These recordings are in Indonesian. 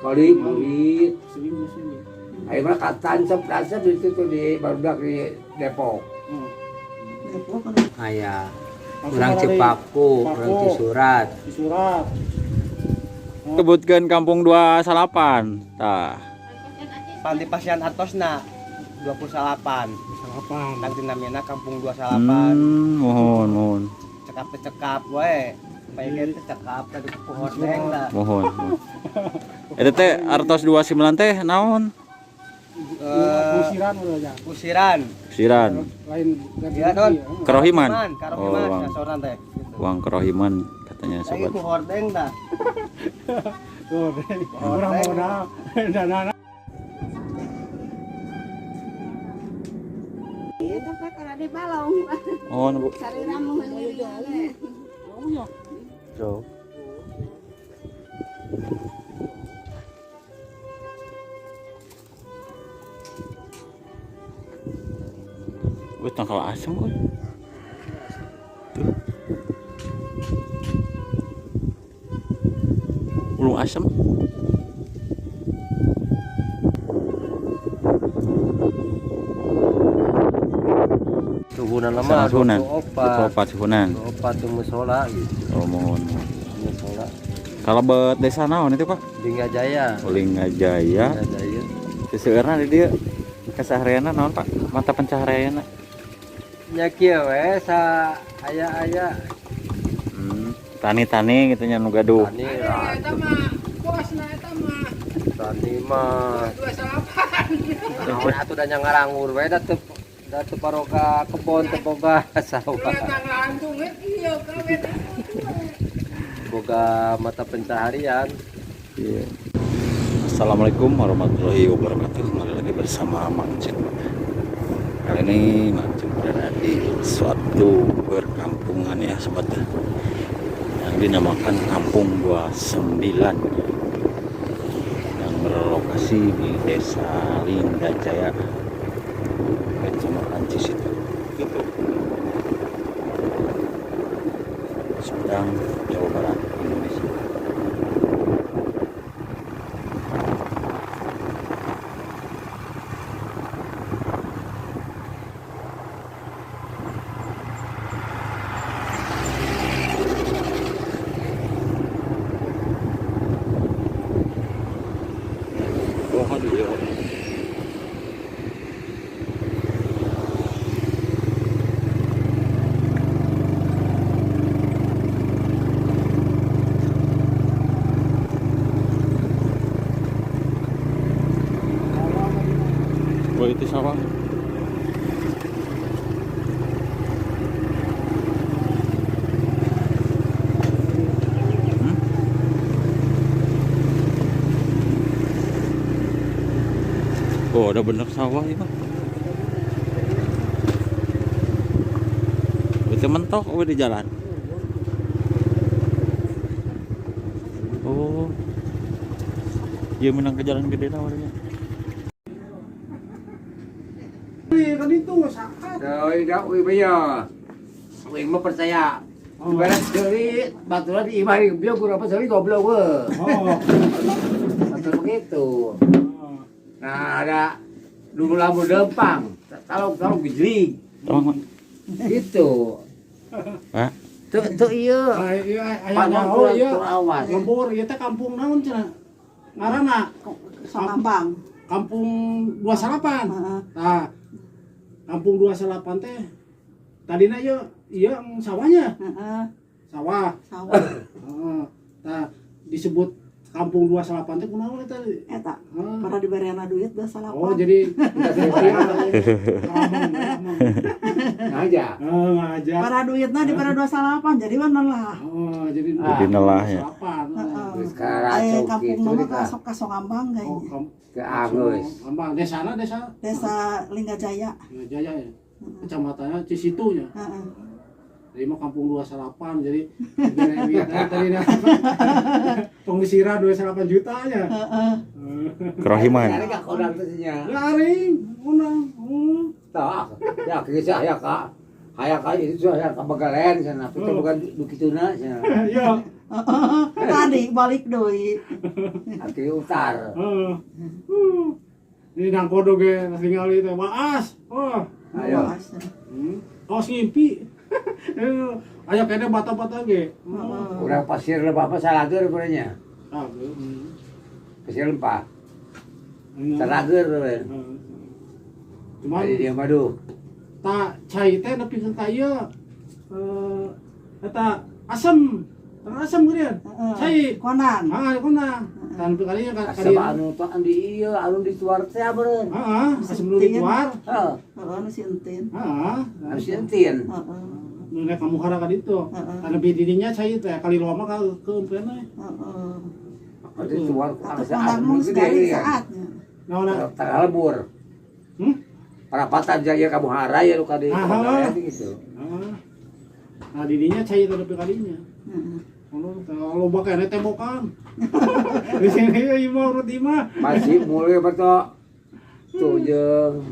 Kali murid ayo mah katan seprasa itu tuh di barudak di Depok. Depok kan Aya urang Cipaku, urang Cisurat. Sebutkan kampung 28 tah. Panti Pasien Artosna 28. Nang dinamina kampung 28. Mohon. Cekap we. Payekeun teh cekap tadi pohon deng lah. Mohon. Eta teh artos 29 teh naon? Usiran. Lain Iya non. Kerohiman. Kerohiman sasoran teh. Uang kerohiman katanya Lagi sobat. pohon deng dah. itu Pak kalau di balong. Mohon Bu. Cari ramu sendiri. So. Wih, tangkal asam kok. Tuh. Ulung asam. Suhunan Sana suhunan. opat. Opat suhunan. Opat tuh musola gitu. Oh, mohon. Musola. Kalau buat desa naon itu, Pak? Lingajaya. Lingajaya. Lingajaya. Seseueurna di dieu kasahariana naon, Pak? Mata pencahariana. Nya kieu we sa aya-aya Tani-tani gitu nya nu gaduh. tani tani mah 28. Naon atuh da nyarangur we da teu paroga kebon teu boga sawah. Boga mata pencaharian. Iya. Assalamualaikum warahmatullahi wabarakatuh. Kembali lagi bersama Mang Cen. Kali ini Mang Cen berada di suatu perkampungan ya sobat, yang dinamakan Kampung 29 yang berlokasi di Desa Lingajaya, Kecamatan Cisitu, gitu. Sumedang, Jawa Barat, Indonesia. Oh, aduh ya. Oh, itu sawah. Oh, udah bener sawah itu. Itu mentok di jalan. Oh. Dia menang ke jalan gede nawarnya. Kan itu saat. Dah, bây giờ Wing mah percaya. Ibarat dari baturan imani bilang kurang apa sekali goblok we. Betul begitu. Nah, ada dulu lampu dempang. Kalau gejling. Tolong, Gitu. Pak. Tuh iya. Panjang awas. Lembur ieu teh kampung naon cenah? Ngaranna Sokambang. Kampung 28. Heeh. Nah, Kampung 28 teh tadina ieu sawahnya. Heeh. Sawah. Sawah. Heeh. Nah, disebut Kampung 28 teh kunaon eta? Eta. Para diberiana duit 28. Oh, jadi Aja. ngajak. para duitna di para 28 jadi mana lah. Oh, jadi Jadi nelah ya. 28. Terus sekarang Aya cok kampung gitu nama deh, ka Sokambang Oh, kayaknya. ke Agus. Ambang desana desa Desa Linggajaya. Jaya ya. Kecamatannya Cisitu nya. Heeh. Jadi mah kampung 28 jadi lihat tadi pengusiran 28 juta aja. Kerohiman. Ada enggak kodang tadinya? Garing, unang. Tak, ya kisah ya kak. Kayak itu saya ke Bagalen sana, itu bukan dukituna sana. Iya. Tadi balik deui. Hati utar. Ini nang kodo ge ningali teh maas. Oh. Ayo. Awas ngimpi. Aya kene bata-bata ge. Urang pasir lebah apa salageur beurenya. Pasir lempah. Salageur we. Cuman Di dia madu. tak cai teh nepi ka ieu. Eta asem. Asem geurian. Cai. Konang. Konang. Tan nepi kalinya ka Asap anu tuh di ieu, anu di tuar teh beureun. asem nu di luar. Heeh. Heeh, nu si entin. Anu sintin. Heeh. Nu nek kamu hara ka ditu. Heeh. Anu bidinya cai teh kali lama ka keumpeun we. Heeh. Di tuar Atau asa konang anu nu sekali gede ya. saatnya. Naona? Tagalebur. Parapatan jaya kamu hara ya lu kadi gitu. Nah didinya cai teh nepi kalinya. Heeh. Kalau bakal tembokan. Di sini ieu urut imah. Masih mulai beto. Tuh jeung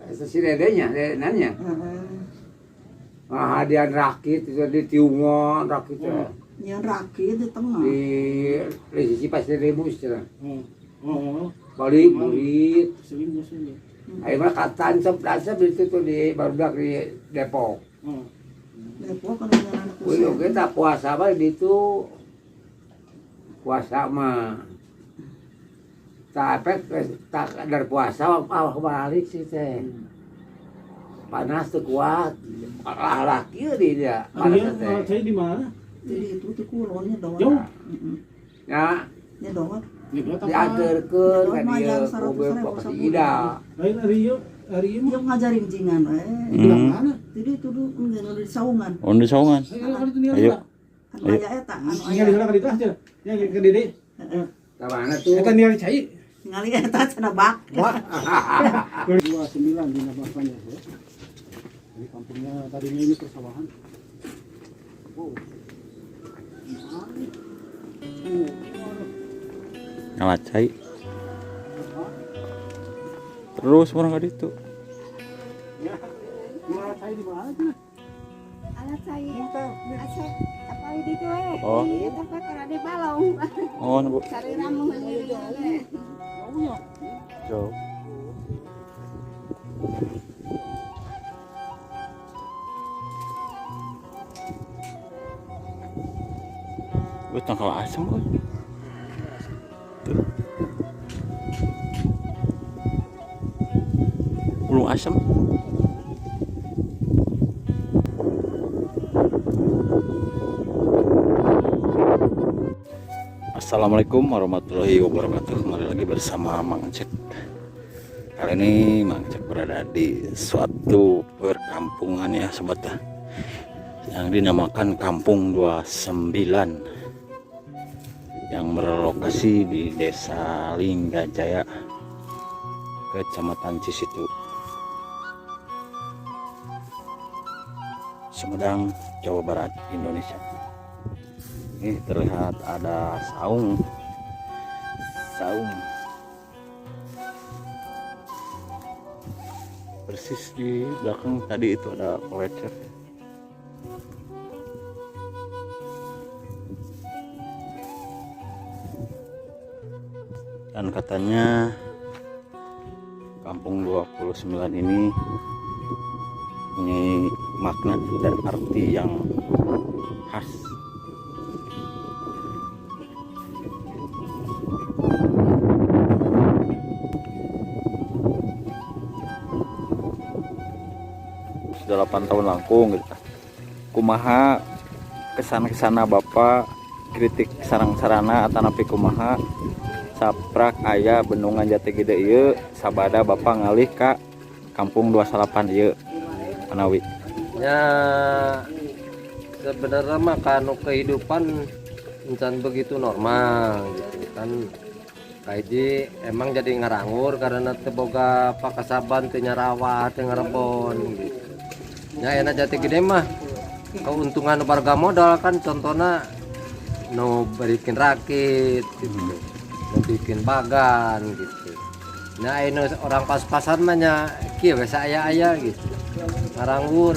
si dedenya, nanya. Heeh. Hadian rakit itu di tiungon rakit teh. Nyeun rakit di tengah. Di sisi pasir rebus cenah. Balik Balik murid. selingkuh. Ayo mah katancep itu tuh di barudak di Depok. Depok kan jalan Wih, oke tak puasa mah di itu puasa mah tak dari puasa balik sih teh panas tuh kuat laki di dia panas teh Cai di mana? Jadi itu tuh kulonnya doang. Jauh. ya Ya doang. diantarkeun ka dia mobil bapak si Ida Lain hari ieu Dia ngajarin jingan we. di mana? Jadi itu dulu enggak di saungan. Oh, di saungan. Ayo. Anu aya eta, anu Tinggal di aya. sana ka ditu aja. Yang ke Dede. Heeh. ka mana tuh Eta ningali cai. Ningali eta cenah bak. 29 di Nabapanya. Di kampungnya tadinya ini persawahan. Wow. Ngalacai. Terus orang kali itu. Ya. Gimana cai di mana tuh? Alat saya asal apa itu Oh. iya tempat karena di balong Oh, Bu. cari ramu Jauh. Gue tangkal asam kok. Tuh. Belum asam. Assalamualaikum warahmatullahi wabarakatuh. Kembali lagi bersama Mang Cek. Kali ini Mang Cek berada di suatu perkampungan ya sobat ya, yang dinamakan Kampung 29 yang berlokasi di Desa Linggajaya, Kecamatan Cisitu, Sumedang, Jawa Barat, Indonesia. Ini terlihat ada saung persis di belakang tadi itu ada kolecer. Dan katanya Kampung 29 ini punya makna dan arti yang khas. Sudah 8 tahun langkung gitu. Kumaha kesana Bapak kritik sarang-sarana atanapi kumaha saprak aya bendungan jati gede ieu sabada Bapak ngalih ka Kampung 28 ieu Anawi. Ya sebenarnya mah kanu kehidupan insan begitu normal gitu kan. Kaiji emang jadi ngarangur karena teboga pakasaban teu nyarawat teu ngarebon gitu. Ya enak jati gede mah keuntungan warga modal kan contohnya no bikin rakit gitu, no bikin bagan gitu. Nah ini orang pas-pasan mahnya kieu we saya gitu. Ngaranggur.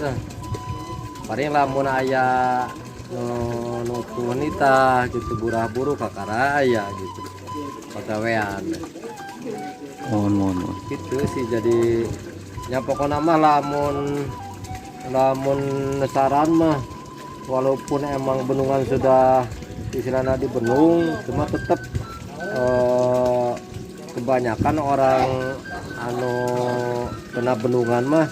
Paling lamun aya nu wanita gitu burah-buru kakara aya gitu. Pagawean. Mohon. Gitu sih jadi nya pokokna mah lamun saran mah walaupun emang bendungan sudah istilahnya dibenung cuma tetap kebanyakan orang anu kena bendungan mah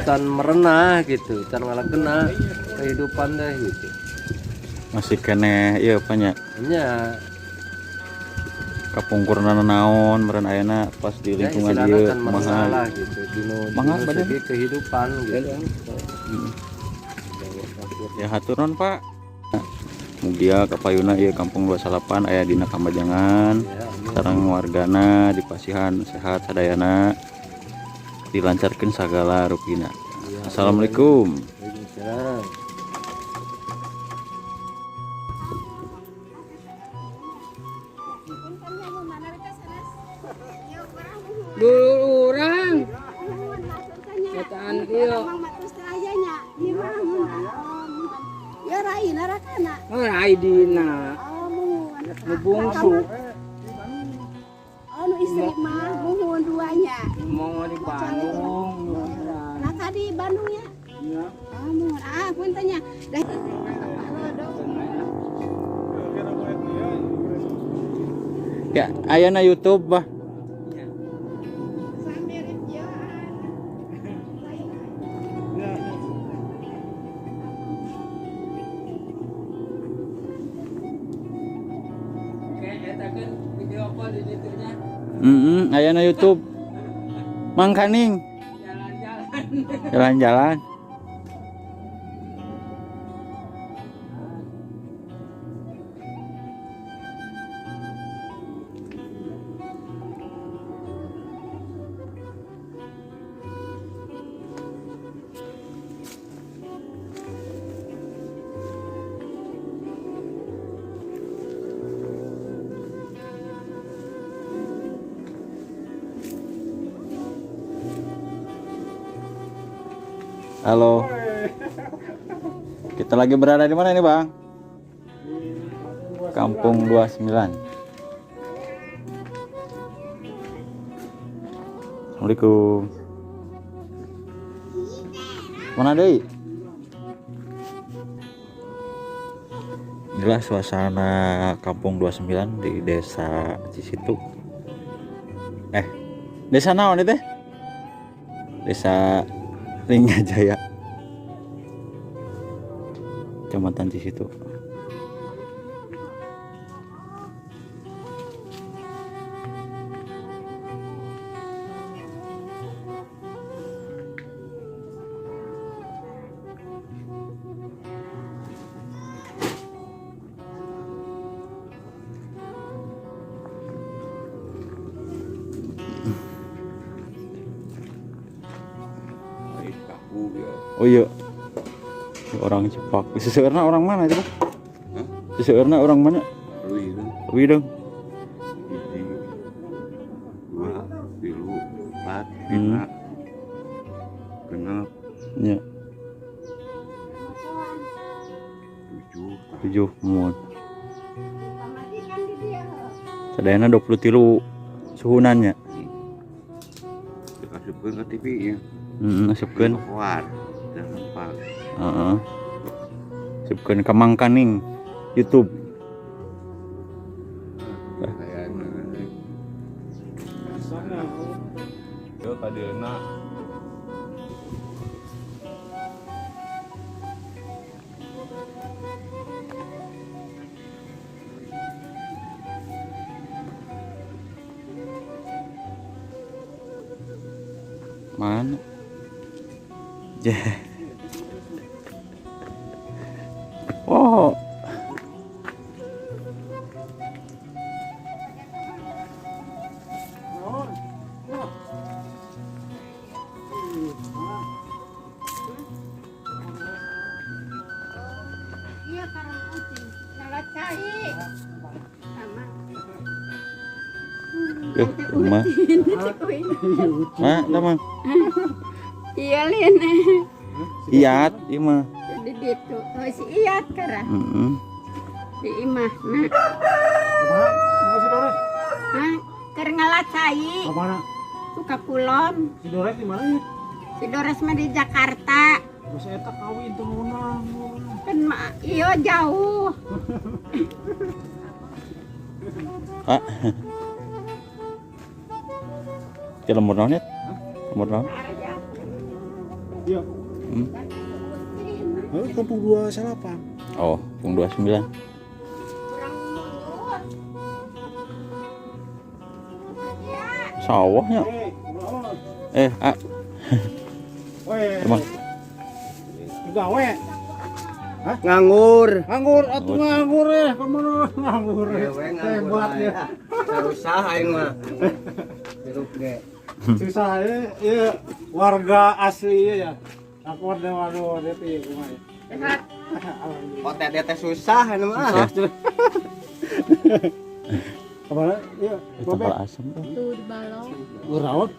can merenah gitu, can ngalagena kehidupan deh gitu. Masih kene ieu banyak Nya kapungkurna naon meureun ayeuna pas di ya lingkungan istilahna ieu can mahal. merenah gitu dino segi kehidupan gitu. Ya haturon Pak. Mugia kapayuna ieu kampung 28 aya dina Kamajangan. Sareng wargana di Pasihan sehat sadayana. Dilancarkeun sagala rupina. Assalamualaikum. Waalaikumsalam. Dulu orang kataan ieu Ya rai narakana. rai dina nu bungsu Anu istri mah muhun duanya. mau di Bandung Nah tadi Bandung ya. ya Muhun puntennya. Dah. Ya ayeuna YouTube bah. Ayeuna YouTube. Mang Kaning. Jalan-jalan. Halo. Kita lagi berada di mana ini, Bang? Kampung 29. Assalamualaikum. Mana deui? Inilah suasana Kampung 29 di Desa Cisitu. Desa naon itu? Desa Linggajaya, Kecamatan Cisitu. Oh iya, orang Cepak. Seseorang orang mana itu? Seseorang orang mana? Wideng. 2, 3, 4, 5, 6, Ya, 7 muat. Sadayana 23 suhunannya. Kasupkeun ke TV nya. Asupkeun. Keluar. Dan tempat. Heeh. Asupkeun ka Mang Kaning YouTube. Yo kadeuna. Mana? Oh. Rumah. Ah, damang. Iya Lin. Iyat, ieu mah. Di ditu. Oh si Iyat kara. Heeh. Di imah. Nah. Kemana? Si Dores? Hah? Keur ngalacai. Kemana? Suka kulon. Si Dores di mana ya? Si Dores mah di Jakarta. Terus eta kawin tuh nona. Kan mah iya jauh. Ah. Ke nomor naon ya? Nomor naon? Iya. Kampung 28. Oh, pung 29. Sawahnya. Ah. Emang Gawe. Nganggur. Nganggur atuh nganggur kemana nganggur. Hebat ya. Usaha aing mah. Hirup ge. Susah ya warga asli ya. Aku ada waduh DP kumaha. Oh teh susah anu mah. Kemana? Iya. kapal asam tuh. Tuh di balong. Urawat.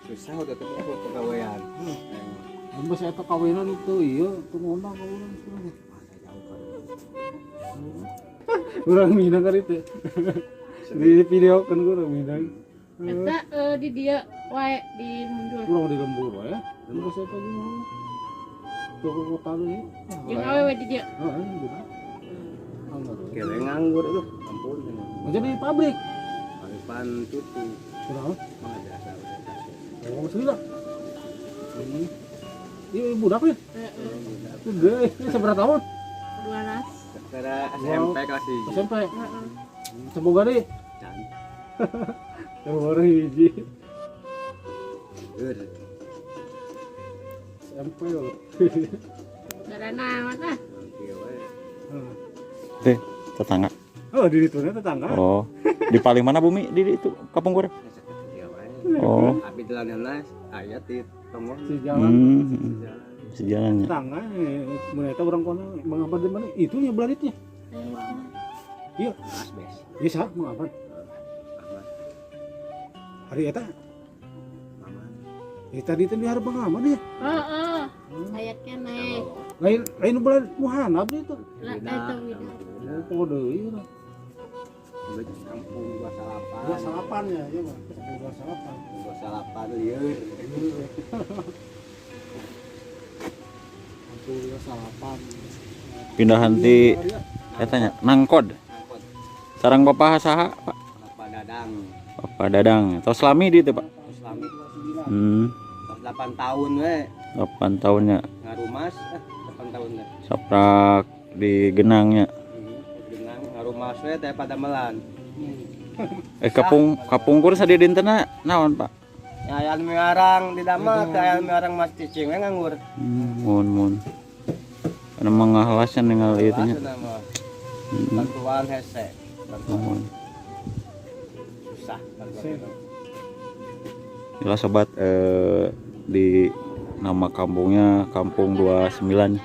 Susah udah teh pegawaian. Embes eta kawinan itu iya tuh ngomong kawinan. Urang minang kan itu. Di video kan urang minang. Eta di dia wae di mundur. Urang di lembur ya. Embes eta di mana? Tuh kota ini. Jeung awewe di dia. Heeh, bener. Kele nganggur tuh. Ampun. Jadi pabrik. Paripan tutu. Kenapa? Mah jasa udah kasih. Oh, sudah. Iya, budak ya? Gede, ini seberapa tahun? 12. Kira SMP kelas 1. SMP. Semoga deh. Semoga hiji. Gur. SMP loh. Darana mana? Teh, tetangga. Oh, di itu tetangga. Oh. Di paling mana Bumi? Di itu Kampung Gor. Oh. Abi dalanana aya ti tonggo. Si jalan Sejalannya. tetangga, mereka orang kono mengapa di mana? Itunya beladitnya. Iya. Asbes. Iya sah mengapa? Hari eta. Tadi itu di harap pengaman ya. Heeh. Saya kene. Lain beladit muhanab itu. Lah eta wida. Oh, kode iya. Kampung 28. 28 ya, iya Pak. 28. 28 lieur. Kampung 28. Pindahan ti katanya Nangkod. Sarang Bapak saha, Pak? Bapak Dadang. Bapak Dadang. Tos lami di itu, Pak. Islami 8 8 tahun we. tahunnya. Ngarumas 8 tahun deh. Saprak di genangnya. Genang ngarumas we teh pada melan. Kapungkur sadi dintena naon, Pak? Ayan miarang di damat, ayan miarang mas cicing we nganggur. Mun. Anu mangahalasan ningali ieu nya. Bantuan hese. Mohon. Susah bantuan. Inilah sobat di nama kampungnya Kampung 29.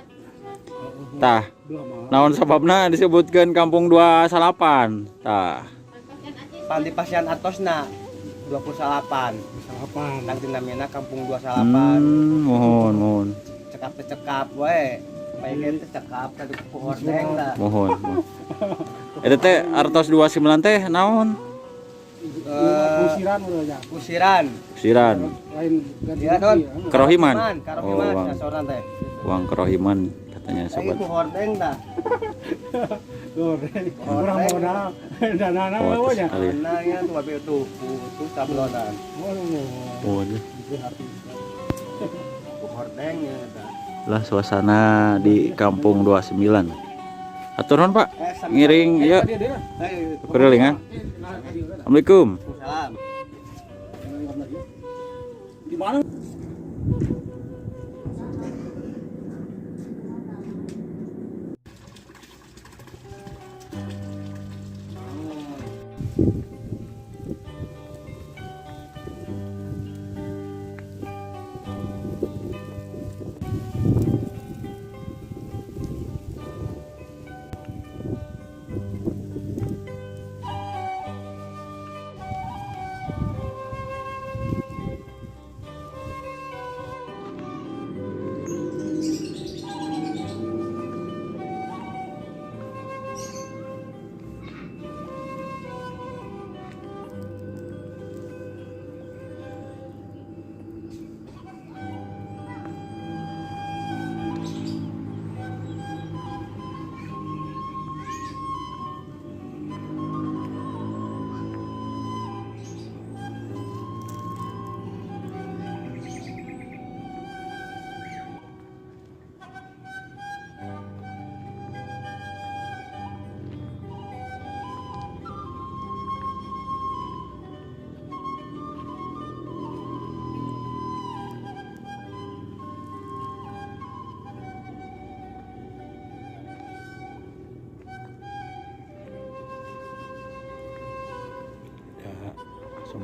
Tah, naon sababna disebutkan Kampung 28? Tah. Pandi pasien atosna 28. 28. Nang dinamina Kampung 28. Mohon. Cekap we. Baik teh cekap ka pohon deng da. Mohon. Eta teh artos 29 teh naon? Usiran udah ya. Usiran. Lain ganti. Iya, Don. Kerohiman. Karohiman Uang. sasoran teh. Uang kerohiman katanya Ai sobat. pohon deng da. Orang modal danana Oh, bawa nya. sekali. Anaknya tuh babe tuh sablonan. Mohon. Pohon dengnya da. Lah suasana di Kampung 29. Aturan Pak, ngiring ya. Kuriling ha. Assalamualaikum. Salam. Di mana?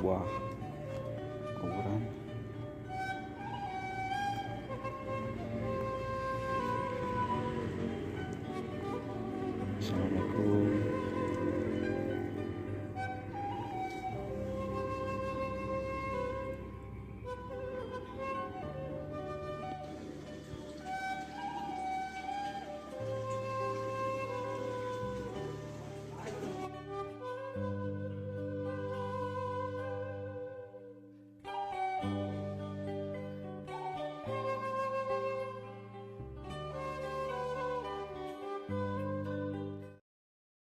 sebuah kuburan. Assalamualaikum.